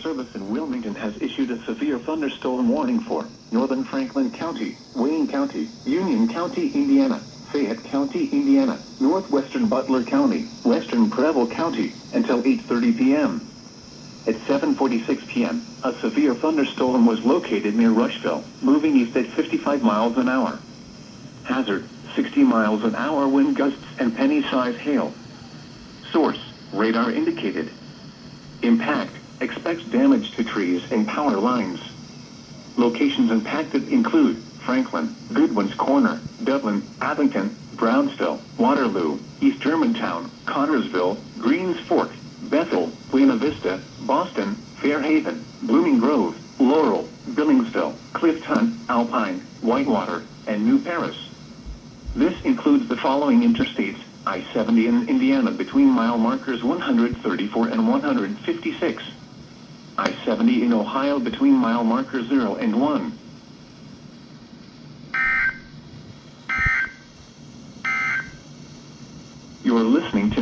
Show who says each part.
Speaker 1: Service in Wilmington has issued a severe thunderstorm warning for northern Franklin County, Wayne County, Union County, Indiana, Fayette County, Indiana, northwestern Butler County, western Preble County, until 8:30 p.m. At 7:46 p.m., a severe thunderstorm was located near Rushville, moving east at 55 miles an hour. Hazard, 60 miles an hour wind gusts and penny-size hail. Source, radar indicated. Impact, expects damage to trees and power lines. Locations impacted include Franklin, Goodwin's Corner, Dublin, Abington, Brownsville, Waterloo, East Germantown, Connorsville, Greens Fork, Bethel, Buena Vista, Boston, Fairhaven, Blooming Grove, Laurel, Billingsville, Clifton, Alpine, Whitewater, and New Paris. This includes the following interstates: I-70 in Indiana between mile markers 134 and 156. I-70 in Ohio between mile markers 0 and 1. You're listening to